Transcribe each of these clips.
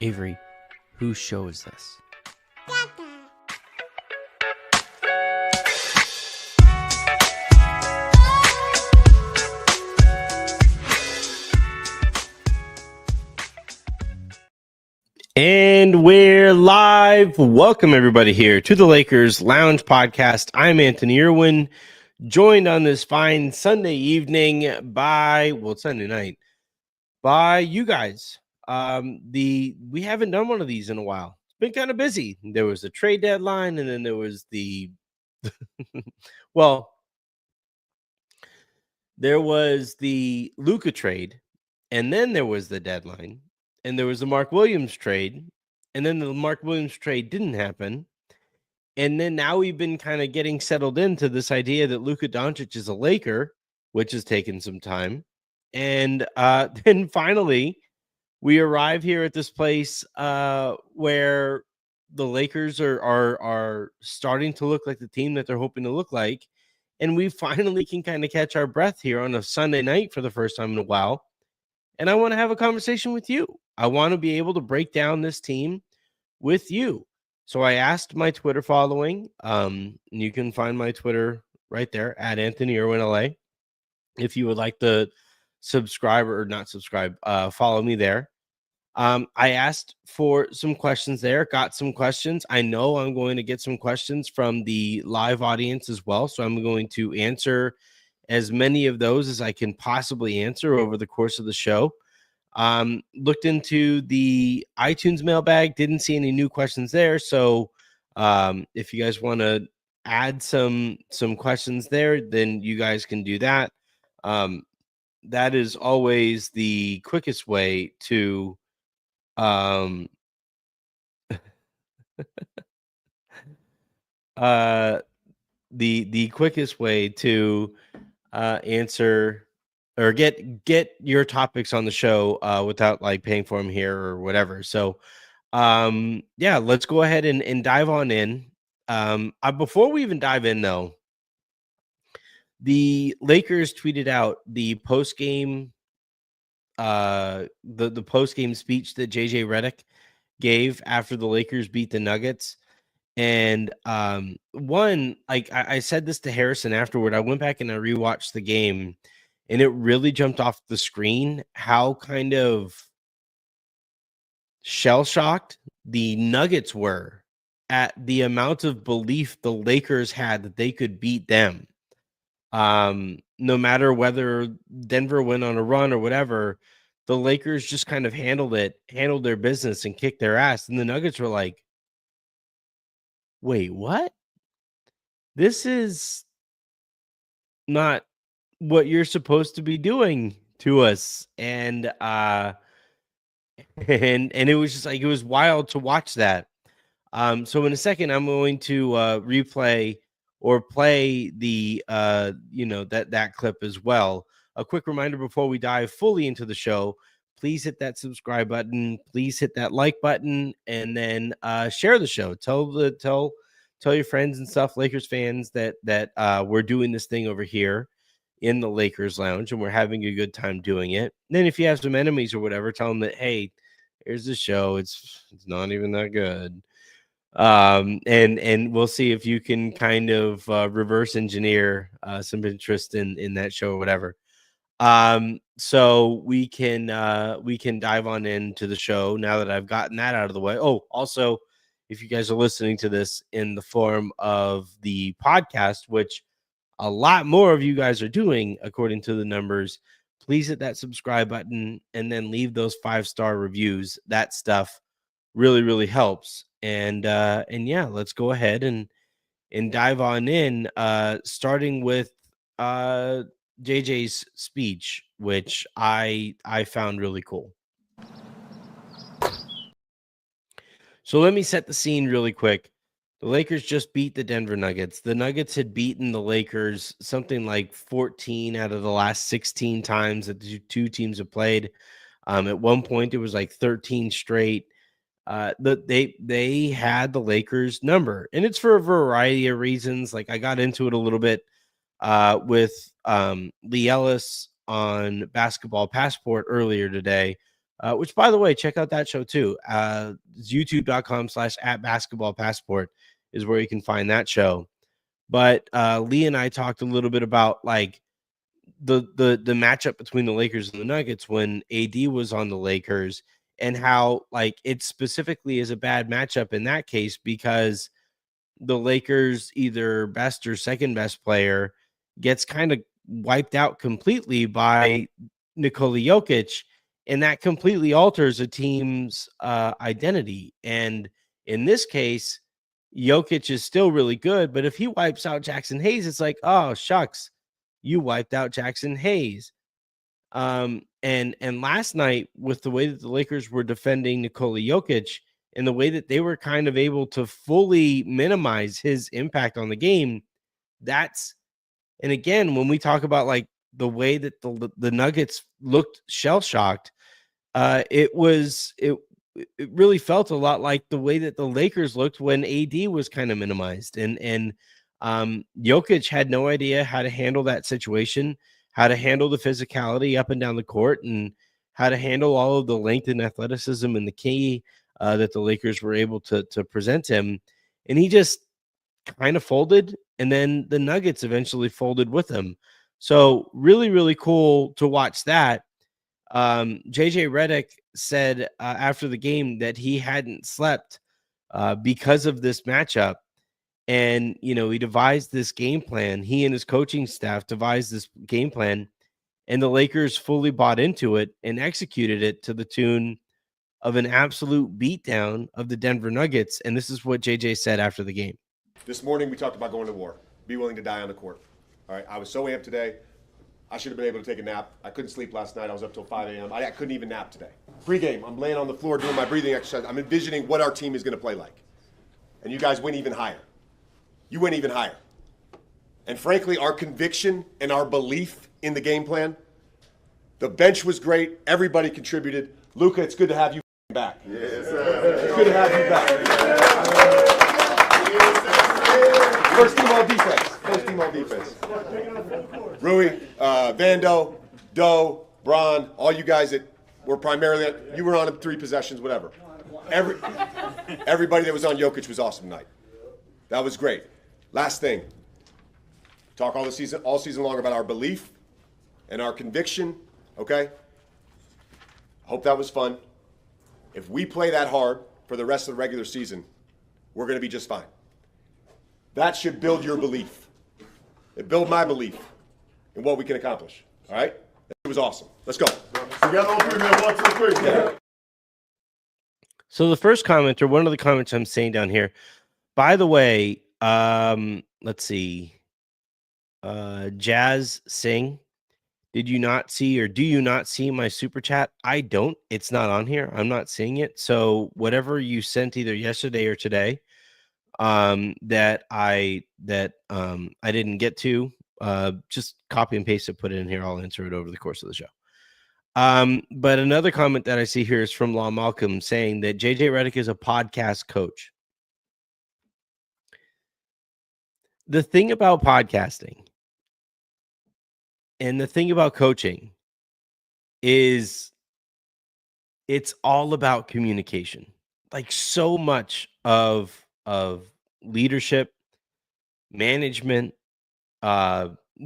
Avery, whose show is this? And we're live. Welcome everybody here to the Lakers Lounge Podcast. I'm Anthony Irwin, joined on this fine Sunday evening Sunday night by you guys. We haven't done one of these in a while. It's been kind of busy. There was the trade deadline, and then there was the there was the Luka trade, and then there was the deadline, and there was the Mark Williams trade, and then the Mark Williams trade didn't happen. And then now we've been kind of getting settled into this idea that Luka Doncic is a Laker, which has taken some time. And then finally, we arrive here at this place where the Lakers are starting to look like the team that they're hoping to look like. And we finally can kind of catch our breath here on a Sunday night for the first time in a while. And I want to have a conversation with you. I want to be able to break down this team with you. So I asked my Twitter following. You can find my Twitter right there at Anthony Irwin LA. If you would like to subscribe or not subscribe, follow me there. I asked for some questions there, got some questions. I know I'm going to get some questions from the live audience as well. So I'm going to answer as many of those as I can possibly answer over the course of the show. Looked into the iTunes mailbag, didn't see any new questions there. So if you guys want to add some questions there, then you guys can do that. That is always the quickest way to the quickest way to answer or get your topics on the show without like paying for them here or whatever. So yeah, let's go ahead and dive on in. Before we even dive in though, the Lakers tweeted out the post-game the post-game speech that JJ Redick gave after the Lakers beat the Nuggets. And one, like I said this to Harrison afterward, I went back and I rewatched the game, and it really jumped off the screen how kind of shell-shocked the Nuggets were at the amount of belief the Lakers had that they could beat them. No matter whether Denver went on a run or whatever, the Lakers just kind of handled their business and kicked their ass. And the Nuggets were like, wait, what? This is not what you're supposed to be doing to us. And it was just like, it was wild to watch that. So in a second, I'm going to replay or play the that clip as well. A quick reminder before we dive fully into the show, please hit that subscribe button, please hit that like button, and then share the show. Tell your friends and stuff, Lakers fans, that we're doing this thing over here in the Lakers Lounge and we're having a good time doing it. And then if you have some enemies or whatever, tell them that, hey, here's the show, it's not even that good. And we'll see if you can kind of reverse engineer some interest in that show or whatever. So we can dive on into the show now that I've gotten that out of the way. Oh, also, if you guys are listening to this in the form of the podcast, which a lot more of you guys are doing according to the numbers, please hit that subscribe button and then leave those 5-star reviews. That stuff really, really helps. And yeah, let's go ahead and dive on in, starting with JJ's speech, which I found really cool. So let me set the scene really quick. The Lakers just beat the Denver Nuggets. The Nuggets had beaten the Lakers something like 14 out of the last 16 times that the two teams have played. At one point, it was like 13 straight. They had the Lakers number, and it's for a variety of reasons. Like I got into it a little bit with Lee Ellis on Basketball Passport earlier today which, by the way, check out that show too. It's youtube.com/@basketballpassport is where you can find that show. But Lee and I talked a little bit about like the matchup between the Lakers and the Nuggets when AD was on the Lakers, and how like it specifically is a bad matchup in that case because the Lakers either best or second best player gets kind of wiped out completely by Nikola Jokic, and that completely alters a team's identity. And in this case, Jokic is still really good, but if he wipes out Jackson Hayes, it's like, oh shucks, you wiped out Jackson Hayes. And last night, with the way that the Lakers were defending Nikola Jokic and the way that they were kind of able to fully minimize his impact on the game, that's, and again, when we talk about like the way that the Nuggets looked shell shocked, it really felt a lot like the way that the Lakers looked when AD was kind of minimized, and Jokic had no idea how to handle that situation, how to handle the physicality up and down the court, and how to handle all of the length and athleticism and the key that the Lakers were able to present him, and he just kind of folded, and then the Nuggets eventually folded with him. So really, really cool to watch that. JJ Redick said after the game that he hadn't slept because of this matchup. And, you know, he devised this game plan. He and his coaching staff devised this game plan, and the Lakers fully bought into it and executed it to the tune of an absolute beatdown of the Denver Nuggets. And this is what JJ said after the game. This morning we talked about going to war. Be willing to die on the court. All right, I was so amped today. I should have been able to take a nap. I couldn't sleep last night. I was up till 5 a.m. I couldn't even nap today. Pre-game, I'm laying on the floor doing my breathing exercise. I'm envisioning what our team is going to play like. And you guys went even higher. You went even higher. And frankly, our conviction and our belief in the game plan, the bench was great. Everybody contributed. Luka, it's good to have you back. Yes, sir. It's good to have you back. First team all defense. First team all defense. Rui, Vando, Doe, Bron, all you guys that were primarily, you were on 3 possessions, whatever. Everybody that was on Jokic was awesome tonight. That was great. Last thing, talk all season long about our belief and our conviction, okay? Hope that was fun. If we play that hard for the rest of the regular season, we're going to be just fine. That should build your belief. It built my belief in what we can accomplish, all right? It was awesome. Let's go. Together on 3, man. 1, 2, 3. Yeah. So the first comment, or one of the comments I'm saying down here, by the way, let's see. Jazz Singh, did you not see, or do you not see my super chat? I don't. It's not on here. I'm not seeing it. So whatever you sent either yesterday or today, that I didn't get to, just copy and paste it, put it in here. I'll answer it over the course of the show. But another comment that I see here is from Law Malcolm saying that JJ Redick is a podcast coach. The thing about podcasting and the thing about coaching is it's all about communication. Like so much of leadership, management,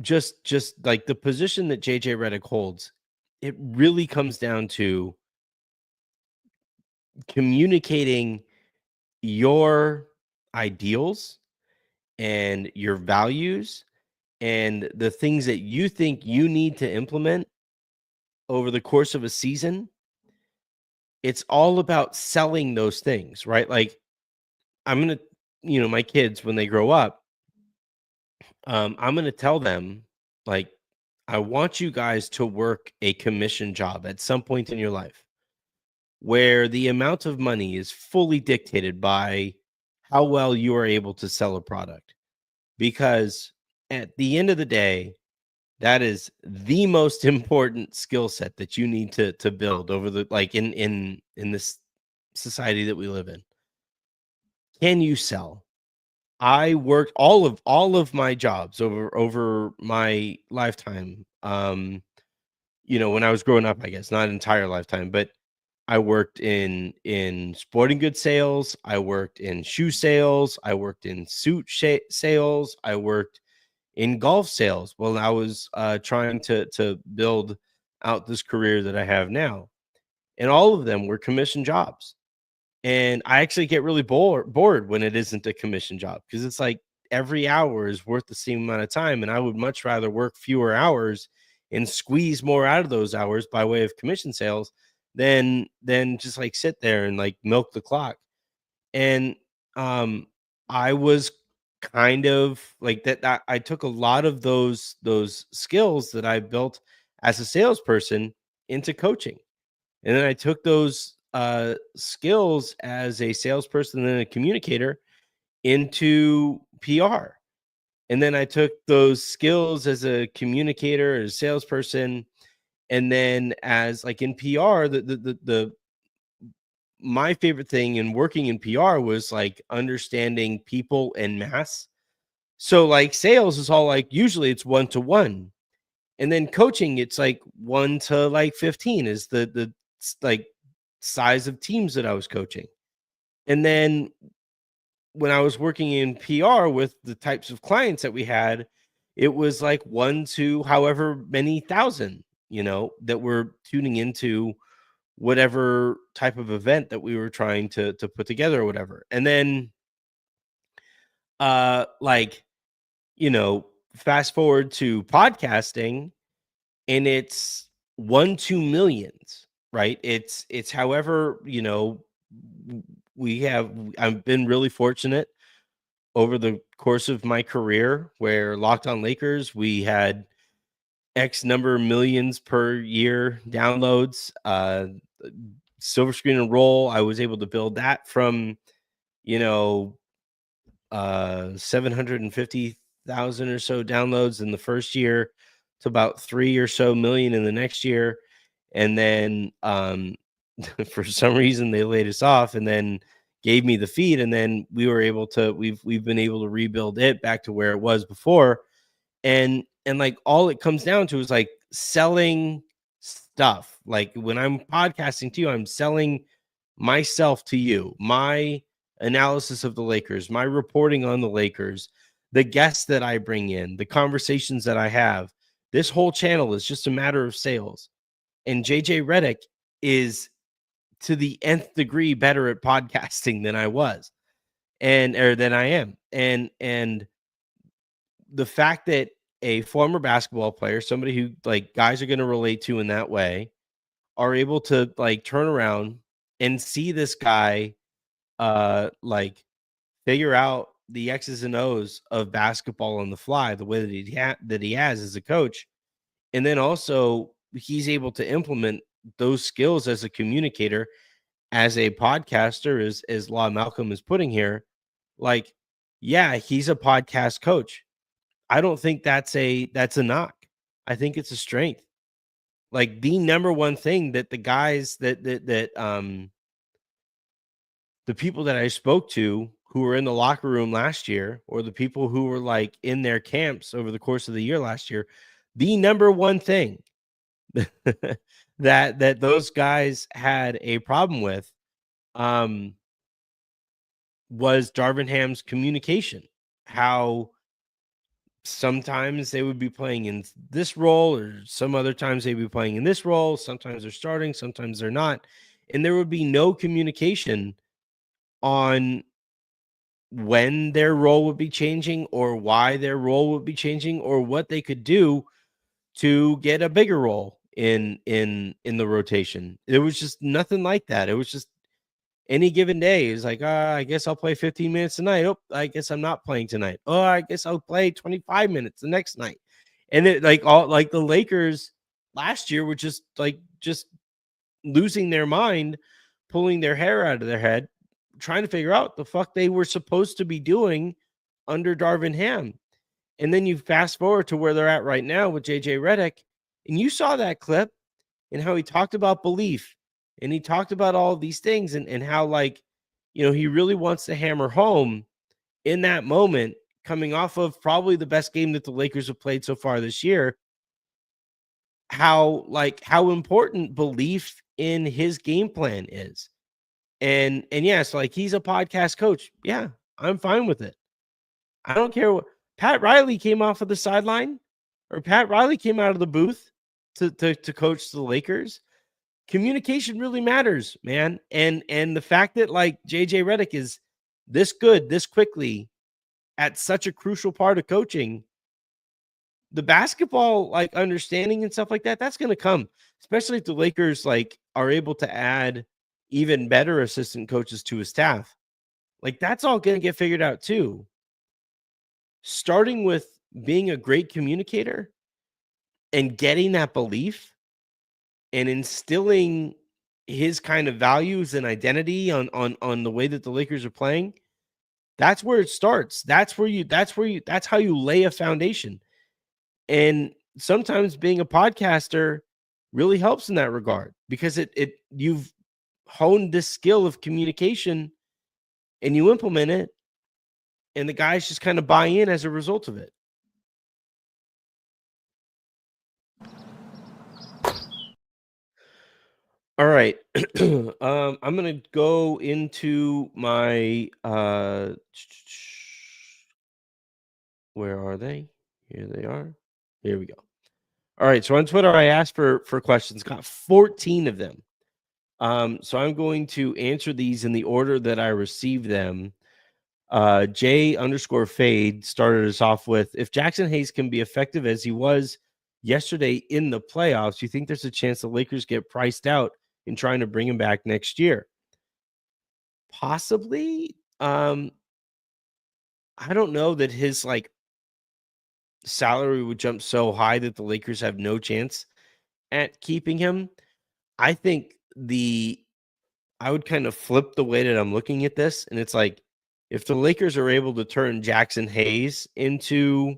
just like the position that JJ Redick holds, it really comes down to communicating your ideals and your values and the things that you think you need to implement over the course of a season. It's all about selling those things, right? Like I'm going to, my kids, when they grow up, I'm going to tell them, like, I want you guys to work a commission job at some point in your life where the amount of money is fully dictated by how well you are able to sell a product. Because at the end of the day, that is the most important skill set that you need to build over the, like in this society that we live in. Can you sell? I worked all of my jobs over my lifetime. When I was growing up, I guess not entire lifetime, but I worked in sporting goods sales. I worked in shoe sales. I worked in suit sales. I worked in golf sales while I was trying to build out this career that I have now. And all of them were commission jobs. And I actually get really bored when it isn't a commission job, because it's like every hour is worth the same amount of time. And I would much rather work fewer hours and squeeze more out of those hours by way of commission sales than just like sit there and like milk the clock. And I was kind of like that. I took a lot of those skills that I built as a salesperson into coaching. And then I took those skills as a salesperson and a communicator into PR. And then I took those skills as a communicator, as a salesperson, and then as like in PR, the my favorite thing in working in PR was like understanding people en masse. So like sales is all like usually it's 1-to-1. And then coaching, it's like 1 to like 15 is the like size of teams that I was coaching. And then when I was working in PR with the types of clients that we had, it was like 1 to however many thousand, that were tuning into whatever type of event that we were trying to put together or whatever. And then like, fast forward to podcasting, and it's 1-2 millions, right? It's however, I've been really fortunate over the course of my career where Locked On Lakers, we had X number of millions per year downloads. Silver Screen and Roll, I was able to build that from 750,000 or so downloads in the first year to about 3 or so million in the next year. And then for some reason they laid us off and then gave me the feed, and then we've been able to rebuild it back to where it was before. And like all it comes down to is like selling stuff. Like when I'm podcasting to you, I'm selling myself to you, my analysis of the Lakers, my reporting on the Lakers, the guests that I bring in, the conversations that I have. This whole channel is just a matter of sales. And JJ Redick is to the nth degree better at podcasting than I was or than I am. And the fact that a former basketball player, somebody who like guys are going to relate to in that way, are able to like turn around and see this guy like figure out the X's and O's of basketball on the fly, the way that he has as a coach. And then also he's able to implement those skills as a communicator, as a podcaster, as Law Malcolm is putting here. Like, yeah, he's a podcast coach. I don't think that's a knock. I think it's a strength. Like the number one thing that the guys that the people that I spoke to who were in the locker room last year, or the people who were like in their camps over the course of the year last year, the number one thing that those guys had a problem with was Darvin Ham's communication. How sometimes they would be playing in this role, or some other times they'd be playing in this role. Sometimes they're starting, sometimes they're not. And there would be no communication on when their role would be changing, or why their role would be changing, or what they could do to get a bigger role in the rotation. It was just nothing like that. It was just any given day. It's like, I guess I'll play 15 minutes tonight. Oh, I guess I'm not playing tonight. Oh, I guess I'll play 25 minutes the next night. And it like all like the Lakers last year were just losing their mind, pulling their hair out of their head, trying to figure out the fuck they were supposed to be doing under Darvin Ham. And then you fast forward to where they're at right now with JJ Redick, and you saw that clip and how he talked about belief, and he talked about all of these things, and how like, he really wants to hammer home in that moment, coming off of probably the best game that the Lakers have played so far this year, how important belief in his game plan is. And yes, like he's a podcast coach. Yeah, I'm fine with it. I don't care what Pat Riley came off of the sideline or Pat Riley came out of the booth to coach the Lakers. Communication really matters, man. And the fact that like JJ Redick is this good this quickly at such a crucial part of coaching, the basketball like understanding and stuff like that, that's going to come, especially if the Lakers like are able to add even better assistant coaches to his staff. Like that's all going to get figured out too. Starting with being a great communicator and getting that belief and instilling his kind of values and identity on the way that the Lakers are playing, that's where it starts. That's how you lay a foundation. And sometimes being a podcaster really helps in that regard because you've honed this skill of communication and you implement it, and the guys just kind of buy in as a result of it. All right. I'm gonna go into my where are they? Here they are. Here we go. All right. So on Twitter, I asked for questions, got 14 of them. So I'm going to answer these in the order that I received them. J_fade started us off with, if Jackson Hayes can be effective as he was yesterday in the playoffs, you think there's a chance the Lakers get priced out in trying to bring him back next year? Possibly. I don't know that his like salary would jump so high that the Lakers have no chance at keeping him. I think I would kind of flip the way that I'm looking at this, and it's like if the Lakers are able to turn Jackson Hayes into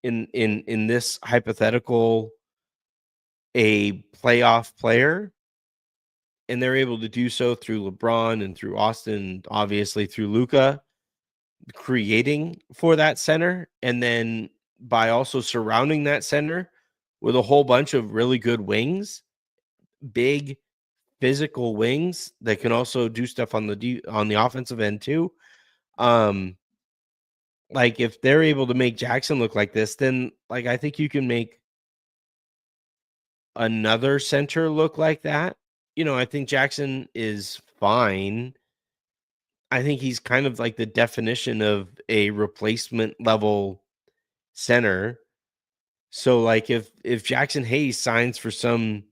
in this hypothetical a playoff player, and they're able to do so through LeBron and through Austin, obviously through Luka, creating for that center, and then by also surrounding that center with a whole bunch of really good wings, big physical wings that can also do stuff on the offensive end too. Like if they're able to make Jackson look like this, then like I think you can make another center look like that. I think Jackson is fine. I think he's kind of like the definition of a replacement level center. So like if Jackson Hayes signs for some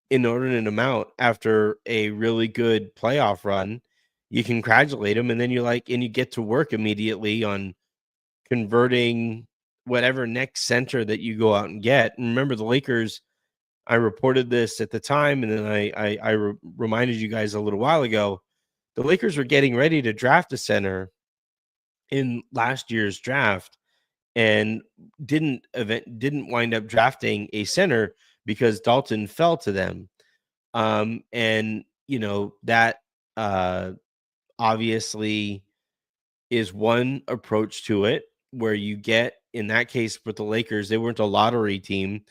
inordinate amount after a really good playoff run, you congratulate him, and then you get to work immediately on converting whatever next center that you go out and get. And remember, the Lakers, I reported this at the time, and then I reminded you guys a little while ago, the Lakers were getting ready to draft a center in last year's draft and didn't wind up drafting a center because Dalton fell to them. And that obviously is one approach to it, where you get, in that case with the Lakers, they weren't a lottery team,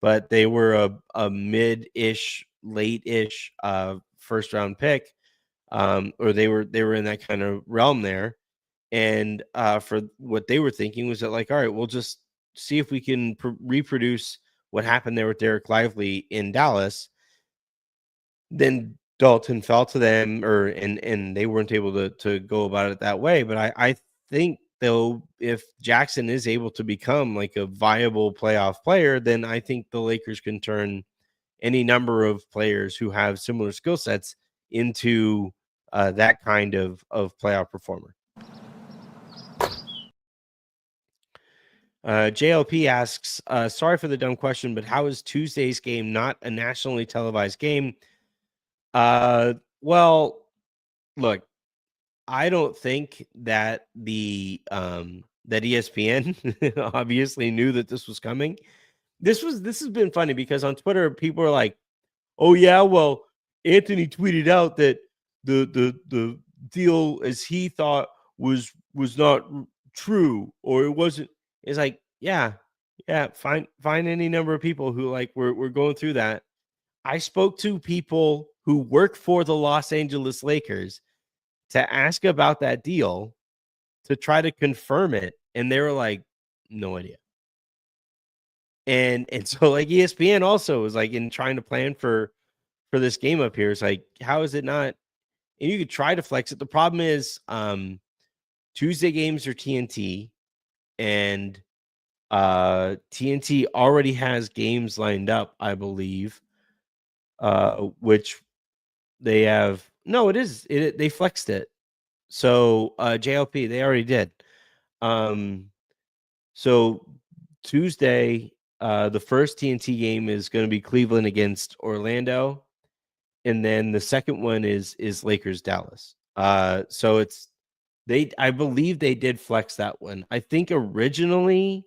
but they were a mid-ish, late-ish first round pick, or they were in that kind of realm there. And for what they were thinking was that, like, all right, we'll just see if we can reproduce what happened there with Derek Lively in Dallas. Then Dalton fell to them, and they weren't able to go about it that way. But I think, though, if Jackson is able to become like a viable playoff player, then I think the Lakers can turn any number of players who have similar skill sets into that kind of playoff performer. JLP asks, sorry for the dumb question, but how is Tuesday's game not a nationally televised game? Well, look, I don't think that that ESPN obviously knew that this was coming. This has been funny because on Twitter people are like, "Oh yeah, well, Anthony tweeted out that the deal as he thought was not true, or it wasn't." It's like, yeah, Yeah, find any number of people who like we're going through that. I spoke to people who work for the Los Angeles Lakers to ask about that deal to try to confirm it, and they were like, "No idea." And so like ESPN also was like in trying to plan for this game up here. It's like, how is it not? And you could try to flex it. The problem is, Tuesday games are TNT, and TNT already has games lined up, I believe, which they have. No, it is. They flexed it. So JLP, they already did. Um, so Tuesday, the first TNT game is going to be Cleveland against Orlando, and then the second one is Lakers Dallas. So it's I believe they did flex that one. I think originally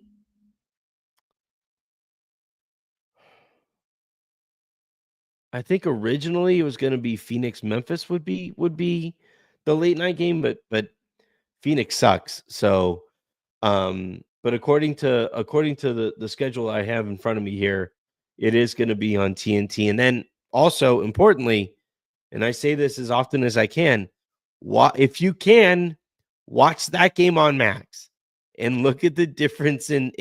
it was going to be Phoenix Memphis would be the late night game, but Phoenix sucks. So but according to the schedule I have in front of me here, it is going to be on TNT. And then also importantly, and I say this as often as I can, if you can watch that game on Max and look at the difference in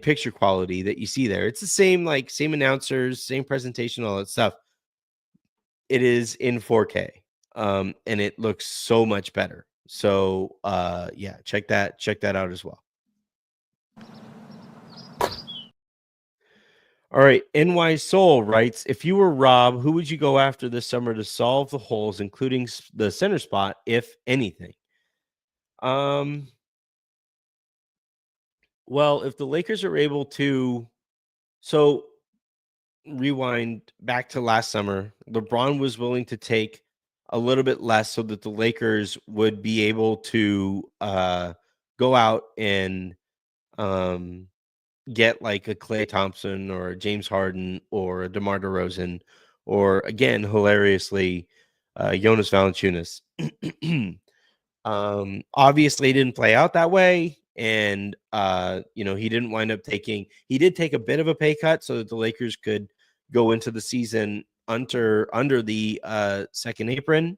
picture quality that you see there. It's the same, like same announcers, same presentation, all that stuff. It is in 4K. And it looks so much better. So yeah, check that out as well. All right, NY Soul writes, if you were Rob, who would you go after this summer to solve the holes, including the center spot, if anything? Well, if the Lakers are able to, so rewind back to last summer, LeBron was willing to take a little bit less so that the Lakers would be able to go out and get like a Klay Thompson or a James Harden or a DeMar DeRozan or again, hilariously, Jonas Valanciunas. Obviously it didn't play out that way. And he didn't wind up he did take a bit of a pay cut so that the Lakers could go into the season under the second apron.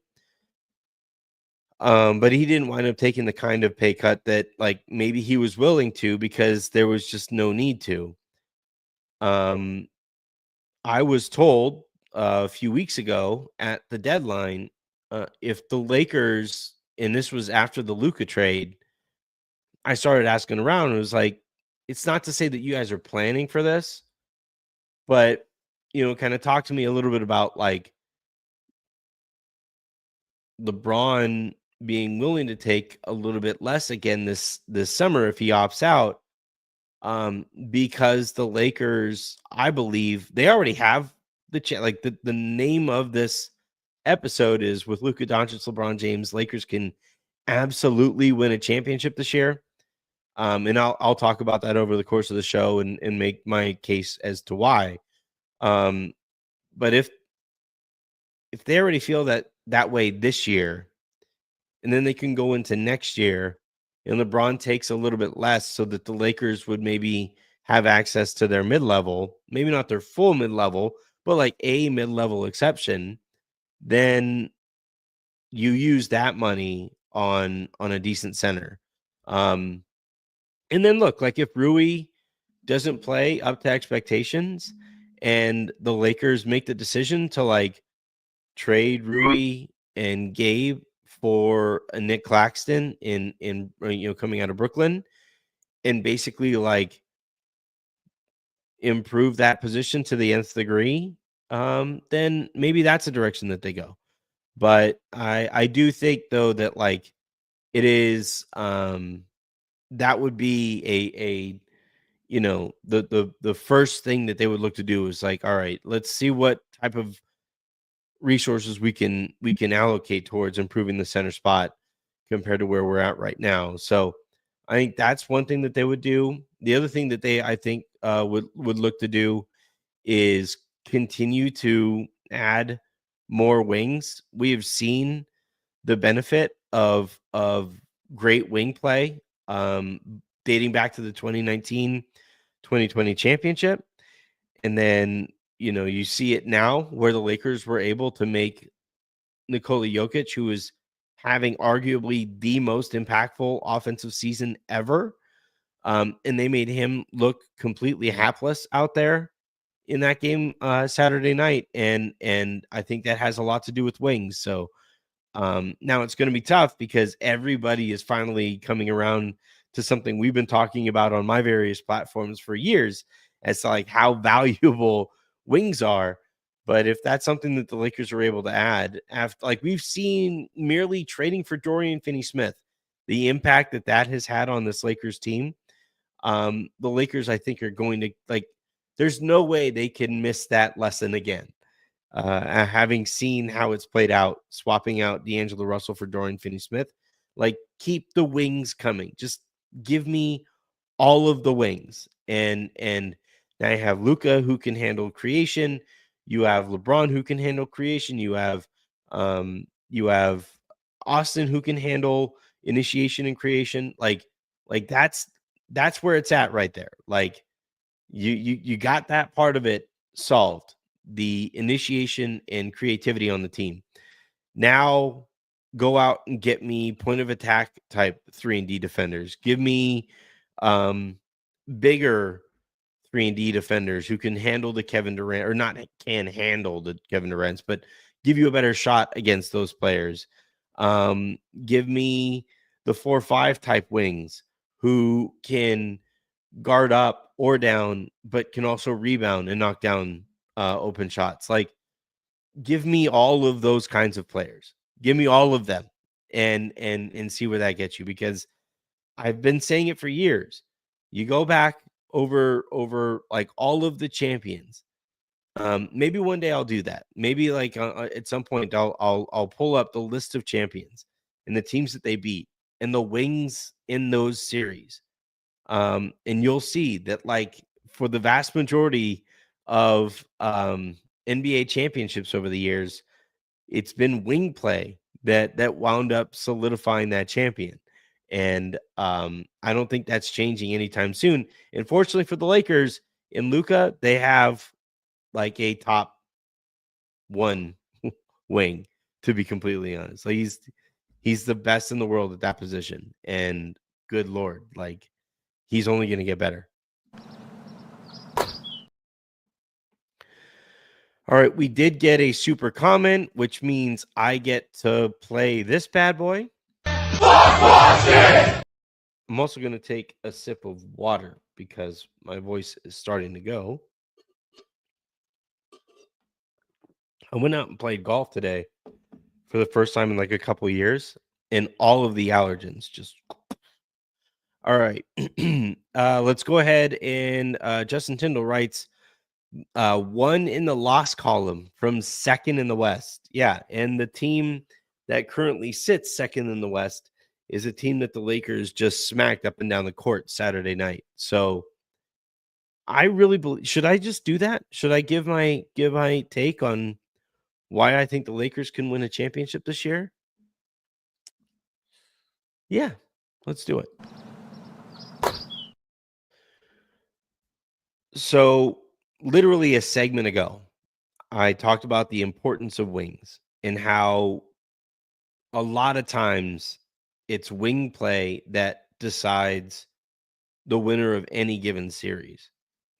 But he didn't wind up taking the kind of pay cut that like maybe he was willing to because there was just no need to. I was told a few weeks ago at the deadline, if the Lakers, and this was after the Luka trade, I started asking around. And it was like, it's not to say that you guys are planning for this, but kind of talk to me a little bit about like LeBron being willing to take a little bit less again this summer if he opts out. Because the Lakers, I believe, they already have the name of this episode is with Luka Doncic, LeBron James, Lakers can absolutely win a championship this year. And I'll talk about that over the course of the show and make my case as to why. But if they already feel that way this year, and then they can go into next year, and LeBron takes a little bit less so that the Lakers would maybe have access to their mid-level, maybe not their full mid-level, but like a mid-level exception, then you use that money on a decent center. And then look, like if Rui doesn't play up to expectations and the Lakers make the decision to like trade Rui and Gabe for a Nick Claxton in coming out of Brooklyn and basically like improve that position to the nth degree, then maybe that's a direction that they go. But I do think though that like it is that would be a the first thing that they would look to do is like, all right, let's see what type of resources we can allocate towards improving the center spot compared to where we're at right now. So I think that's one thing that they would do. The other thing that they I think would look to do is continue to add more wings. We have seen the benefit of great wing play. dating back to the 2019-2020 championship. And then, you see it now where the Lakers were able to make Nikola Jokic, who is having arguably the most impactful offensive season ever. And they made him look completely hapless out there in that game Saturday night. And I think that has a lot to do with wings. So now it's going to be tough because everybody is finally coming around to something we've been talking about on my various platforms for years as to like how valuable wings are. But if that's something that the Lakers are able to add, after like we've seen merely trading for Dorian Finney-Smith, the impact that has had on this Lakers team, the Lakers, I think, are going to there's no way they can miss that lesson again. Having seen how it's played out, swapping out D'Angelo Russell for Dorian Finney-Smith, keep the wings coming. Just give me all of the wings. And now you have Luka who can handle creation. You have LeBron who can handle creation. You have Austin who can handle initiation and creation. That's where it's at right there. You got that part of it solved, the initiation and creativity on the team. Now go out and get me point of attack type 3-and-D defenders. Give me bigger 3-and-D defenders who can handle the Kevin Durant, or not can handle the Kevin Durant's, but give you a better shot against those players. Give me the 4-5 type wings who can guard up or down, but can also rebound and knock down open shots. Give me all of those kinds of players. Give me all of them and see where that gets you, because I've been saying it for years. You go back over all of the champions. Maybe one day I'll do that. Maybe at some point I'll pull up the list of champions and the teams that they beat and the wings in those series. And you'll see that for the vast majority of NBA championships over the years, it's been wing play that wound up solidifying that champion. And I don't think that's changing anytime soon. Unfortunately for the Lakers, in Luka, they have a top one wing, to be completely honest. He's the best in the world at that position. And good Lord, he's only going to get better. All right, we did get a super comment, which means I get to play this bad boy. I'm also going to take a sip of water because my voice is starting to go. I went out and played golf today for the first time in a couple of years, and all of the allergens just... All right. Let's go ahead and Justin Tyndall writes, one in the loss column from second in the West. Yeah, and the team that currently sits second in the West is a team that the Lakers just smacked up and down the court Saturday night. So I really believe, should I just do that? Should I give my take on why I think the Lakers can win a championship this year? Yeah, let's do it. So literally a segment ago, I talked about the importance of wings and how a lot of times it's wing play that decides the winner of any given series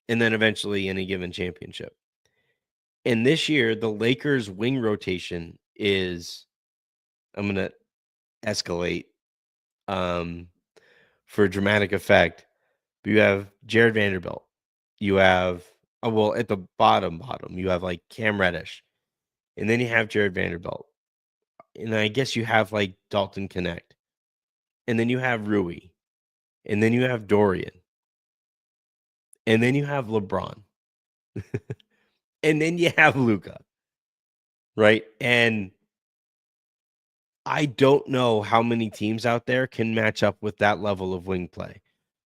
and then eventually any given championship. And this year, the Lakers wing rotation is, I'm going to escalate for dramatic effect. But you have Jared Vanderbilt. You have, at the bottom, you have Cam Reddish. And then you have Jared Vanderbilt. And I guess you have Dalton Connect. And then you have Rui. And then you have Dorian. And then you have LeBron. And then you have Luka. Right? And I don't know how many teams out there can match up with that level of wing play.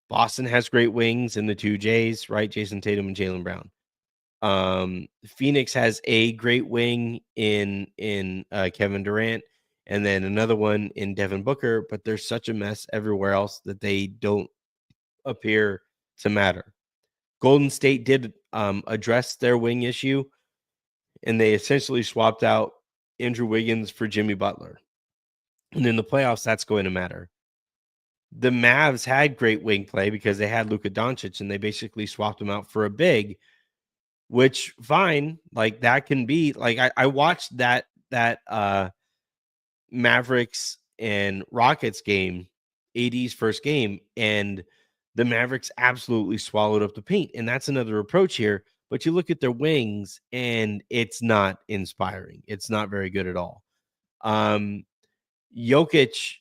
Boston has great wings in the two J's, right? Jason Tatum and Jaylen Brown. Phoenix has a great wing in Kevin Durant, and then another one in Devin Booker, but there's such a mess everywhere else that they don't appear to matter. Golden State did address their wing issue, and they essentially swapped out Andrew Wiggins for Jimmy Butler. And in the playoffs, that's going to matter. The Mavs had great wing play because they had Luka Doncic, and they basically swapped him out for a big, which fine, like that can be like I watched that Mavericks and Rockets game, AD's first game, and the Mavericks absolutely swallowed up the paint. And that's another approach here. But you look at their wings, and it's not inspiring. It's not very good at all. Jokic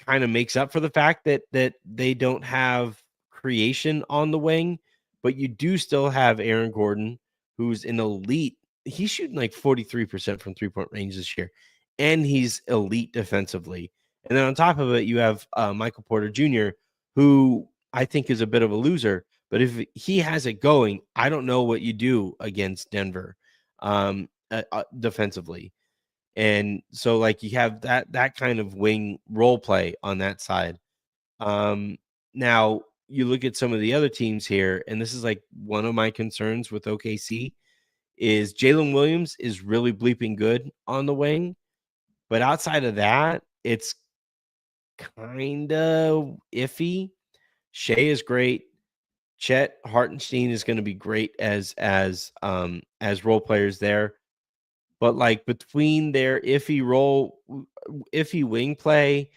kind of makes up for the fact that they don't have creation on the wing, but you do still have Aaron Gordon, who's an elite. He's shooting like 43% from 3-point range this year, and he's elite defensively. And then on top of it, you have Michael Porter Jr., who I think is a bit of a loser. But if he has it going, I don't know what you do against Denver defensively. And so like you have that kind of wing role play on that side. Now you look at some of the other teams here, and this is like one of my concerns with OKC is Jalen Williams is really bleeping good on the wing, but outside of that, it's kind of iffy. Shea is great. Chet Hartenstein is going to be great as role players there. But like between their iffy wing play,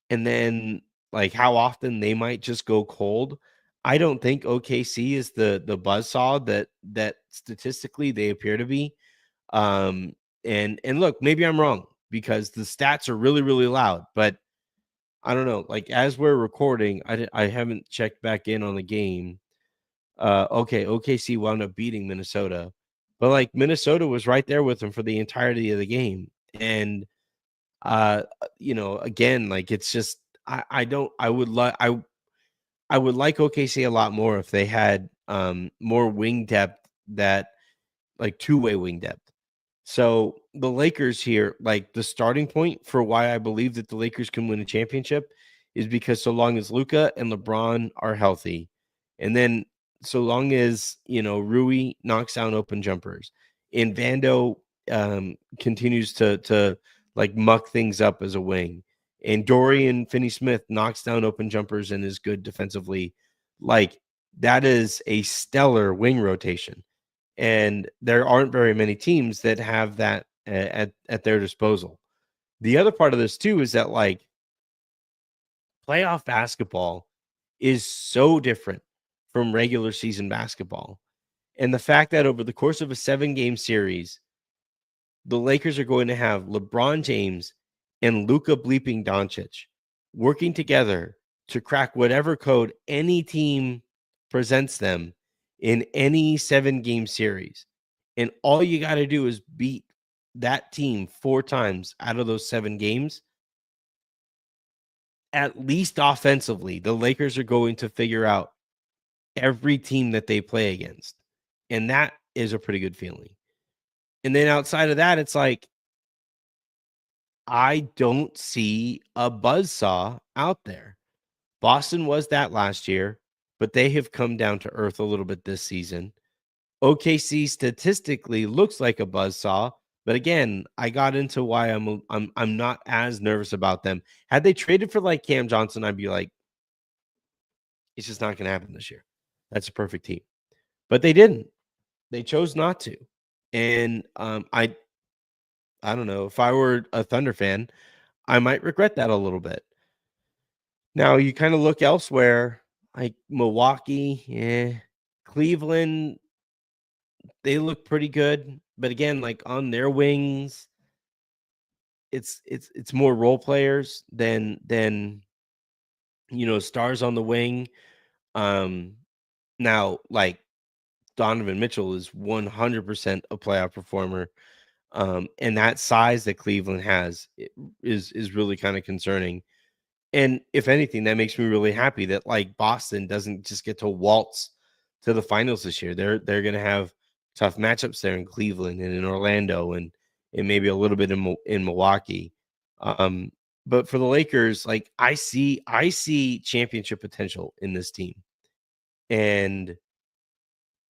and then like how often they might just go cold, I don't think OKC is the buzzsaw that statistically they appear to be. And look, maybe I'm wrong because the stats are really, really loud, but I don't know. Like as we're recording, I haven't checked back in on the game. Okay, OKC wound up beating Minnesota, but like Minnesota was right there with them for the entirety of the game. And again, like it's just I would like OKC a lot more if they had more wing depth, that like two-way wing depth. So the Lakers here, like the starting point for why I believe that the Lakers can win a championship is because so long as Luka and LeBron are healthy, and then so long as Rui knocks down open jumpers, and Vando continues to like muck things up as a wing, and Dorian Finney-Smith knocks down open jumpers and is good defensively, like that is a stellar wing rotation. And there aren't very many teams that have that at their disposal. The other part of this too is that like playoff basketball is so different from regular season basketball. And the fact that over the course of a 7-game series, the Lakers are going to have LeBron James and Luka bleeping Doncic working together to crack whatever code any team presents them in any 7-game series. And all you got to do is beat that team 4 times out of those 7 games. At least offensively, the Lakers are going to figure out every team that they play against. And that is a pretty good feeling. And then outside of that, it's like, I don't see a buzzsaw out there. Boston was that last year, but they have come down to earth a little bit this season. OKC statistically looks like a buzzsaw, but again, I got into why I'm not as nervous about them. Had they traded for like Cam Johnson, I'd be like, it's just not going to happen this year. That's a perfect team, but they didn't. They chose not to, and I don't know, if I were a Thunder fan, I might regret that a little bit. Now you kind of look elsewhere, like Milwaukee, Cleveland, they look pretty good, but again, like on their wings, it's more role players than stars on the wing. Now like Donovan Mitchell is 100% a playoff performer. And that size that Cleveland has is really kind of concerning. And if anything, that makes me really happy that like Boston doesn't just get to waltz to the finals this year. They're going to have tough matchups there in Cleveland and in Orlando and maybe a little bit in Milwaukee. But for the Lakers, like I see championship potential in this team. And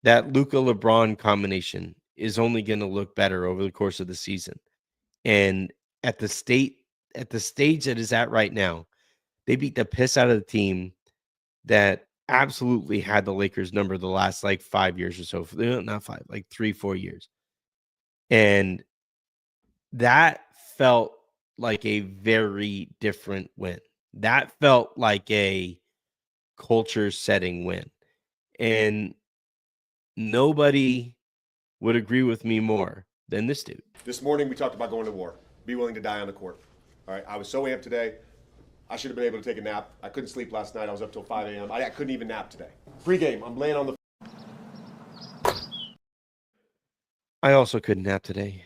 that Luka LeBron combination is only going to look better over the course of the season. And at the stage that is at right now, they beat the piss out of the team that absolutely had the Lakers number the last like 5 years or so. Not 5, like 3, 4 years. And that felt like a very different win. That felt like a culture setting win. And nobody would agree with me more than this dude. This morning we talked about going to war. Be willing to die on the court. All right. I was so amped today. I should have been able to take a nap. I couldn't sleep last night. I was up till 5 a.m. I couldn't even nap today. Pre-game, I'm laying on the. I also couldn't nap today.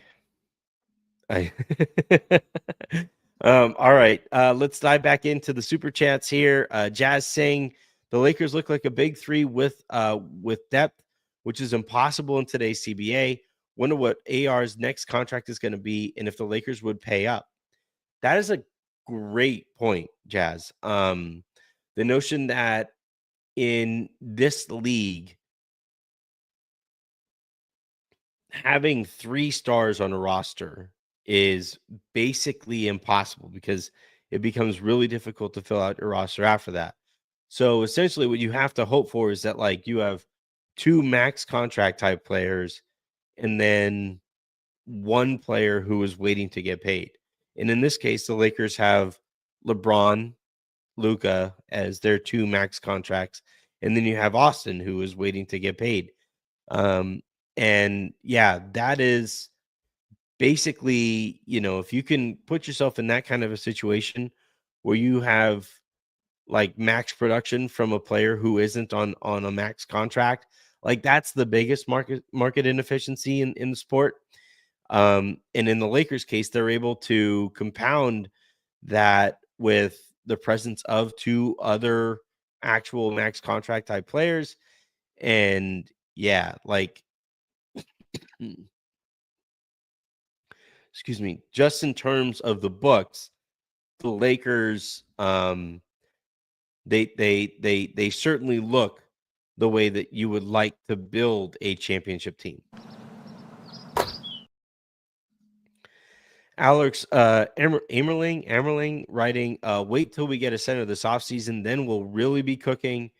All right. Let's dive back into the super chats here. Jazz saying the Lakers look like a big three with depth, which is impossible in today's CBA. Wonder what AR's next contract is going to be, and if the Lakers would pay up. That is a great point, Jazz. The notion that in this league, having 3 stars on a roster is basically impossible because it becomes really difficult to fill out your roster after that. So essentially what you have to hope for is that like you have 2 max contract type players and then 1 player who is waiting to get paid. And in this case, the Lakers have LeBron, Luka as their 2 max contracts, and then you have Austin who is waiting to get paid. And yeah, that is basically, if you can put yourself in that kind of a situation where you have like max production from a player who isn't on a max contract, like that's the biggest market inefficiency in the sport. And in the Lakers case, they're able to compound that with the presence of 2 other actual max contract type players. And yeah, like excuse me, just in terms of the books, the Lakers, they certainly look the way that you would like to build a championship team. Alex Amerling writing, wait till we get a center this offseason, then we'll really be cooking.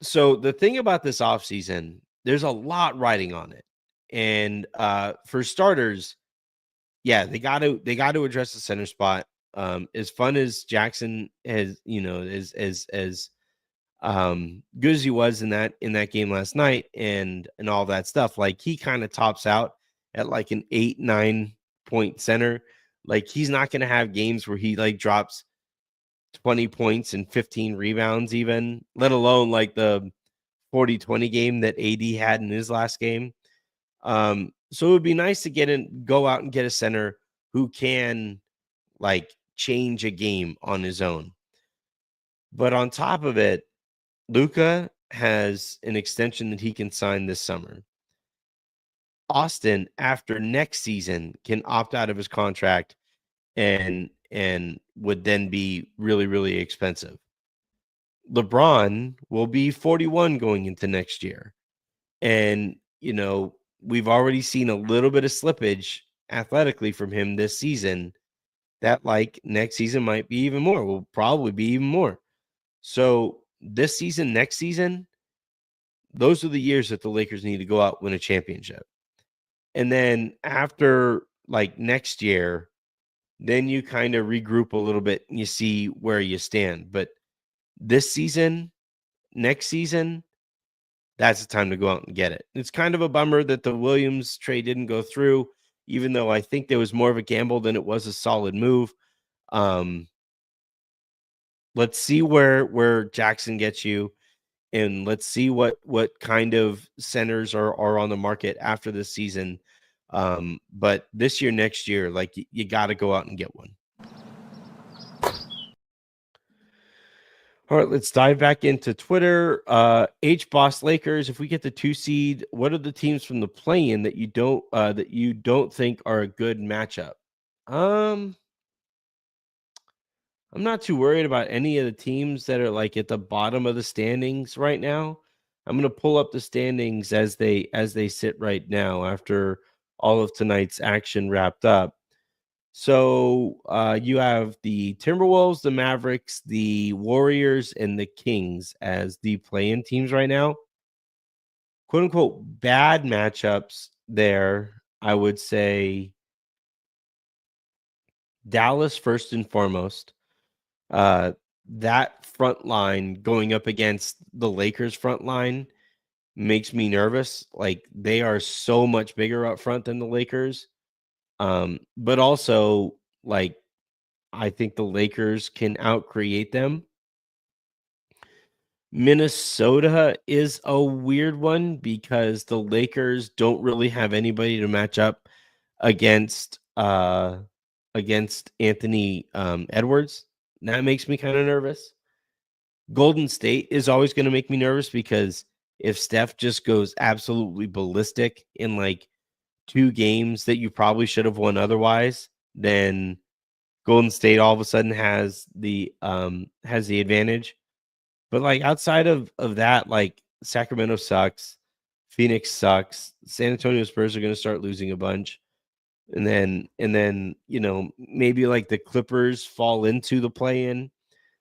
So the thing about this offseason, there's a lot riding on it. And for starters, yeah, they got to address the center spot. As fun as Jackson has, as good as he was in that game last night and all that stuff, like he kind of tops out at like an 8-9 point center. Like he's not going to have games where he like drops 20 points and 15 rebounds even, let alone like the 40-20 game that AD had in his last game. So it would be nice to go out and get a center who can like change a game on his own. But on top of it, Luka has an extension that he can sign this summer. Austin, after next season, can opt out of his contract and would then be really, really expensive. LeBron will be 41 going into next year. And, we've already seen a little bit of slippage athletically from him this season that like next season might be even more, will probably be even more. So this season, next season, those are the years that the Lakers need to go out, win a championship. And then after like next year, then you kind of regroup a little bit and you see where you stand. But this season, next season, that's the time to go out and get it. It's kind of a bummer that the Williams trade didn't go through, even though I think there was more of a gamble than it was a solid move. Let's see where Jackson gets you, and let's see what kind of centers are on the market after this season. But this year, next year, like you got to go out and get one. All right, let's dive back into Twitter. H Boss Lakers. If we get the 2 seed, what are the teams from the play-in that you don't think are a good matchup? I'm not too worried about any of the teams that are like at the bottom of the standings right now. I'm going to pull up the standings as they sit right now after all of tonight's action wrapped up. So you have the Timberwolves, the Mavericks, the Warriors, and the Kings as the play-in teams right now. "Quote unquote bad matchups there." I would say Dallas first and foremost. Uh, that front line going up against the Lakers front line makes me nervous. Like, they are so much bigger up front than the Lakers. But also, like, I think the Lakers can outcreate them. Minnesota is a weird one because the Lakers don't really have anybody to match up against against Anthony Edwards. That makes me kind of nervous. Golden State is always going to make me nervous because if Steph just goes absolutely ballistic in like 2 games that you probably should have won otherwise, then Golden State all of a sudden has the advantage. But like outside of that, like Sacramento sucks, Phoenix sucks, San Antonio Spurs are going to start losing a bunch. And then maybe like the Clippers fall into the play in.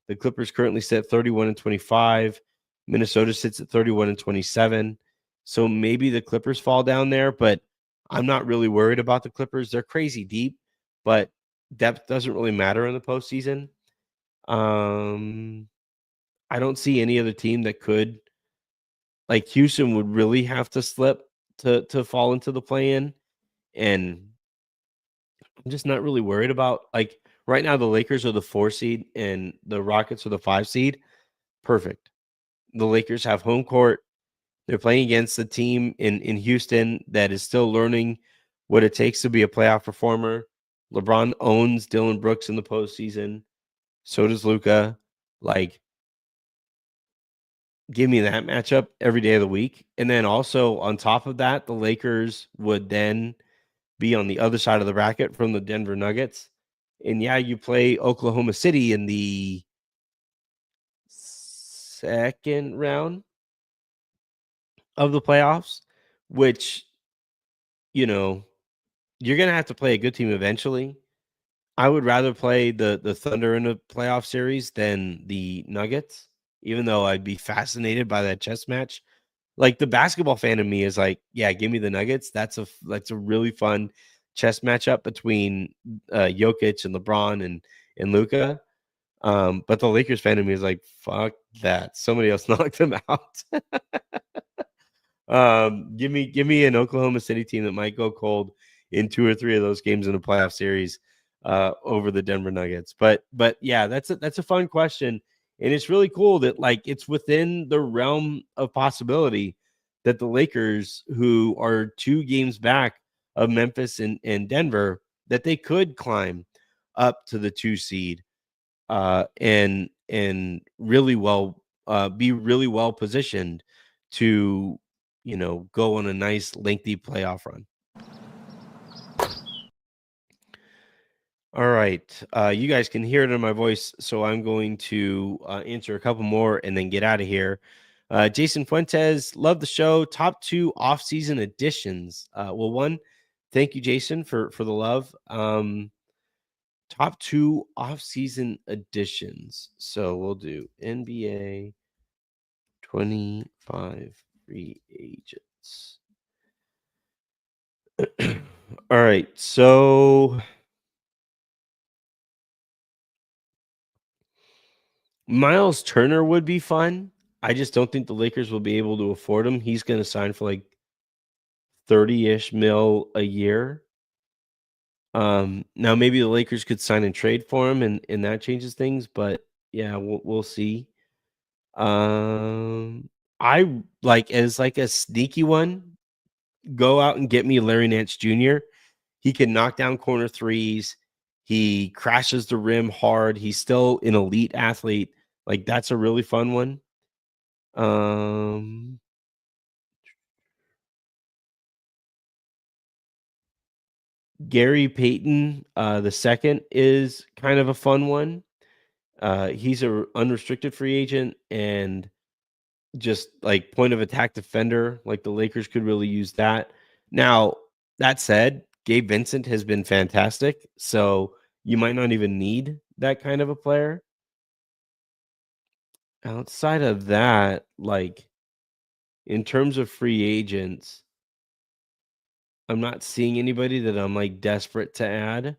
The Clippers currently sit 31-25. Minnesota sits at 31-27. So maybe the Clippers fall down there, but I'm not really worried about the Clippers. They're crazy deep, but depth doesn't really matter in the postseason. I don't see any other team that could, like Houston would really have to slip to fall into the play in. And I'm just not really worried about, like, right now the Lakers are the 4 seed and the Rockets are the 5 seed. Perfect. The Lakers have home court. They're playing against a team in Houston that is still learning what it takes to be a playoff performer. LeBron owns Dylan Brooks in the postseason. So does Luka. Like, give me that matchup every day of the week. And then also on top of that, the Lakers would then be on the other side of the bracket from the Denver Nuggets. And yeah, you play Oklahoma City in the second round of the playoffs, which, you know, you're going to have to play a good team eventually. I would rather play the Thunder in a playoff series than the Nuggets, even though I'd be fascinated by that chess match. Like, the basketball fan in me is like, yeah, give me the Nuggets. That's a really fun chess matchup between Jokic and LeBron and Luka. But the Lakers fan in me is like, fuck that. Somebody else knocked them out. Give me an Oklahoma City team that might go cold in 2 or 3 of those games in a playoff series over the Denver Nuggets. But yeah, that's a fun question, and it's really cool that like it's within the realm of possibility that the Lakers, who are 2 games back of Memphis and Denver, that they could climb up to the 2 seed and really well be really well positioned to go on a nice lengthy playoff run. All right, you guys can hear it in my voice, so I'm going to answer a couple more and then get out of here. Jason Fuentes, love the show. Top 2 off-season additions. Well, one, thank you, Jason, for the love. Top 2 off-season additions. So we'll do NBA 25 free agents. All right, so Miles Turner would be fun. I just don't think the Lakers will be able to afford him. He's going to sign for like 30-ish mil a year. Now maybe the Lakers could sign and trade for him and that changes things, but yeah, we'll see. I like, as like a sneaky one, go out and get me Larry Nance Jr. He can knock down corner threes. He crashes the rim hard. He's still an elite athlete. Like, that's a really fun one. Um, Gary Payton, the second is kind of a fun one. He's a unrestricted free agent and just like point of attack defender. Like the Lakers could really use that. Now, that said, Gabe Vincent has been fantastic. So you might not even need that kind of a player. Outside of that, like in terms of free agents, I'm not seeing anybody that I'm like desperate to add.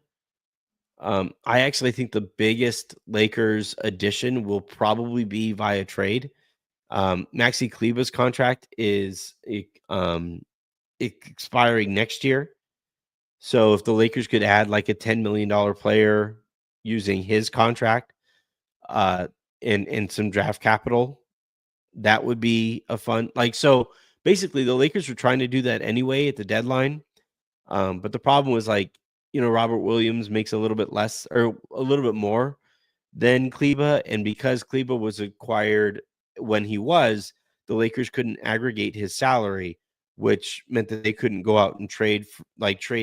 I actually think the biggest Lakers addition will probably be via trade. Maxi Kleber's contract is expiring next year. So if the Lakers could add like a $10 million player using his contract uh, and some draft capital, that would be a fun like. So basically, the Lakers were trying to do that anyway at the deadline. But the problem was like, Robert Williams makes a little bit less or a little bit more than Kleba, and because Kleba was acquired when he was, the Lakers couldn't aggregate his salary, which meant that they couldn't go out and trade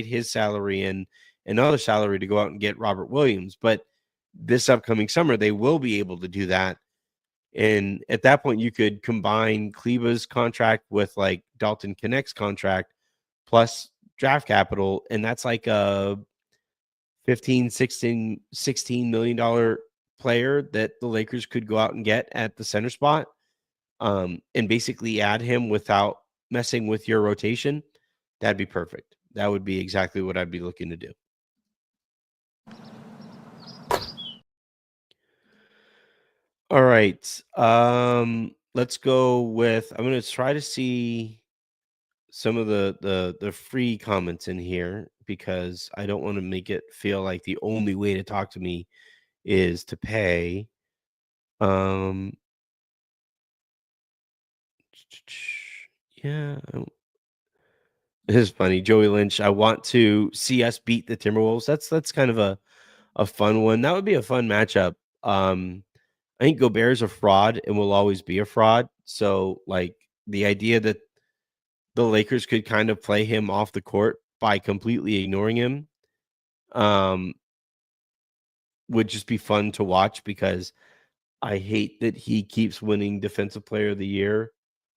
his salary and another salary to go out and get Robert Williams. But this upcoming summer, they will be able to do that. And at that point, you could combine Kleba's contract with like Dalton Connect's contract plus draft capital, and that's like a 15, 16 million dollar player that the Lakers could go out and get at the center spot, and basically add him without messing with your rotation. That'd be perfect. That would be exactly what I'd be looking to do. All right. Let's go with, I'm going to try to see some of the free comments in here because I don't want to make it feel like the only way to talk to me is to pay. Yeah. This is funny. Joey Lynch, I want to see us beat the Timberwolves. That's kind of a fun one. That would be a fun matchup. I think Gobert's a fraud and will always be a fraud. So like the idea that the Lakers could kind of play him off the court by completely ignoring him um would just be fun to watch because I hate that he keeps winning Defensive Player of the Year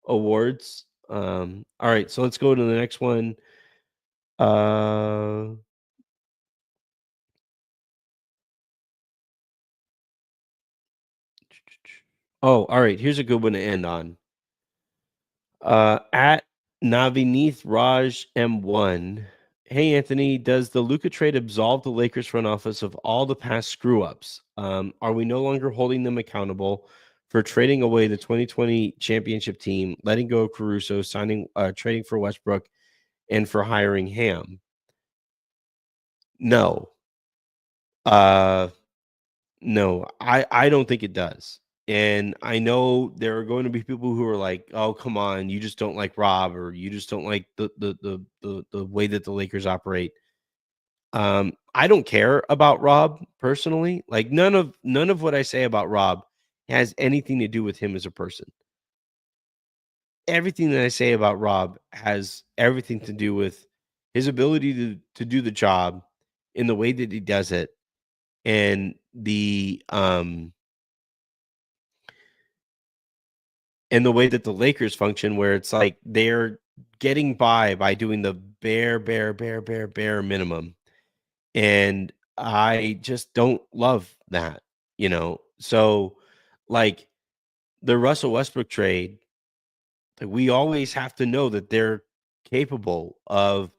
awards. All right, so let's go to the next one. Uh Oh, all right, here's a good one to end on. At Navineeth Raj M1. Hey Anthony, does the Luka trade absolve the Lakers front office of all the past screw ups? Are we no longer holding them accountable for trading away the 2020 championship team, letting go of Caruso, trading for Westbrook, and for hiring Ham? No. Uh, no, I don't think it does. And I know there are going to be people who are like, "Oh, come on, you just don't like Rob, or you just don't like the way that the Lakers operate." I don't care about Rob personally. Like none of what I say about Rob has anything to do with him as a person. Everything that I say about Rob has everything to do with his ability to do the job in the way that he does it, and the way that the Lakers function, where it's like they're getting by doing the bare minimum. And I just don't love that, So, like the Russell Westbrook trade, like we always have to know that they're capable of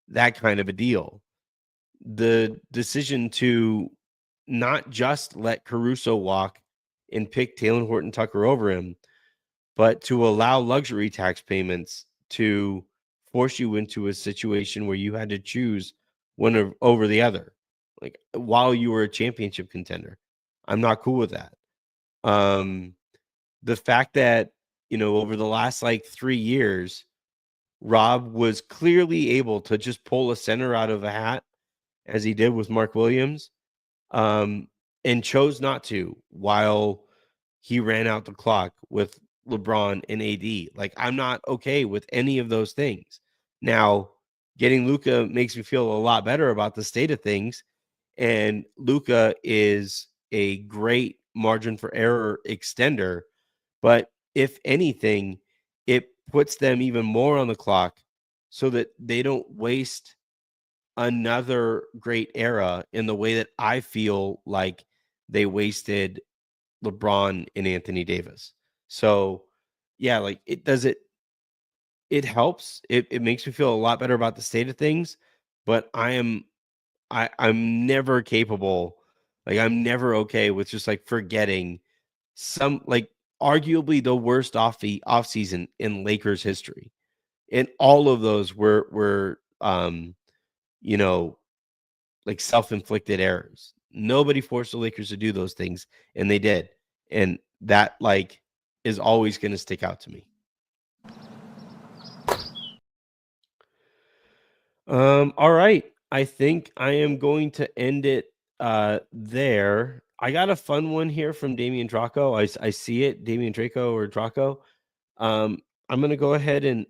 that kind of a deal. The decision to not just let Caruso walk and pick Taylor Horton Tucker over him, but to allow luxury tax payments to force you into a situation where you had to choose over the other, like while you were a championship contender. I'm not cool with that. The fact that, over the last like 3 years, Rob was clearly able to just pull a center out of a hat as he did with Mark Williams, um, and chose not to while he ran out the clock with LeBron and AD. Like, I'm not okay with any of those things. Now, getting Luka makes me feel a lot better about the state of things. And Luka is a great margin for error extender. But if anything, it puts them even more on the clock so that they don't waste another great era in the way that I feel like they wasted LeBron and Anthony Davis. So, yeah, like it helps. It makes me feel a lot better about the state of things, but I'm never capable, like I'm never okay with just like forgetting some, like, arguably the worst off season in Lakers history. And all of those were you know, like self-inflicted errors. Nobody forced the Lakers to do those things, and they did. And that, like, is always going to stick out to me. All right. I think I am going to end it there. I got a fun one here from Damian Draco. I see it, Damian Draco or Draco. I'm gonna go ahead and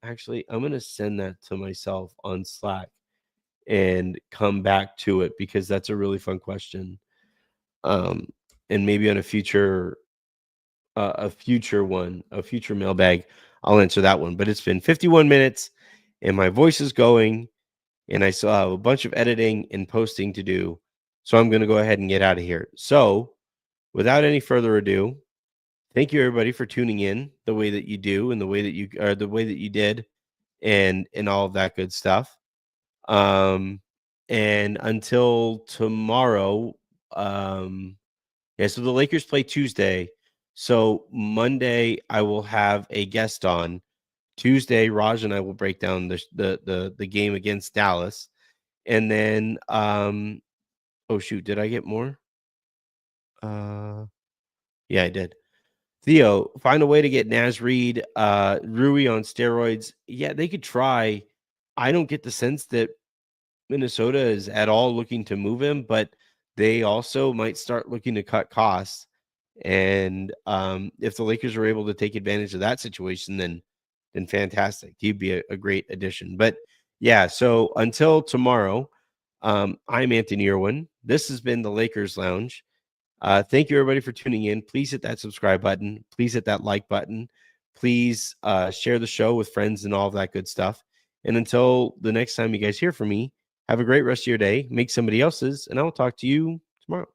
actually I'm gonna send that to myself on Slack and come back to it because that's a really fun question. And maybe on a future a future mailbag, I'll answer that one. But it's been 51 minutes and my voice is going and I still have a bunch of editing and posting to do. So I'm going to go ahead and get out of here. So without any further ado, thank you everybody for tuning in the way that you do and the way that you did and all of that good stuff. And until tomorrow, yeah, so the Lakers play Tuesday. So Monday I will have a guest on. Tuesday, Raj and I will break down the game against Dallas. And then oh shoot, did I get more? Yeah, I did. Theo, find a way to get Naz Reid, Rui on steroids. Yeah, they could try. I don't get the sense that Minnesota is at all looking to move him, but they also might start looking to cut costs. And if the Lakers are able to take advantage of that situation, then fantastic. He'd be a great addition. But yeah, so until tomorrow, I'm Anthony Irwin. This has been the Lakers Lounge. Thank you everybody for tuning in. Please hit that subscribe button. Please hit that like button. Please share the show with friends and all of that good stuff. And until the next time you guys hear from me, have a great rest of your day. Make somebody else's, and I will talk to you tomorrow.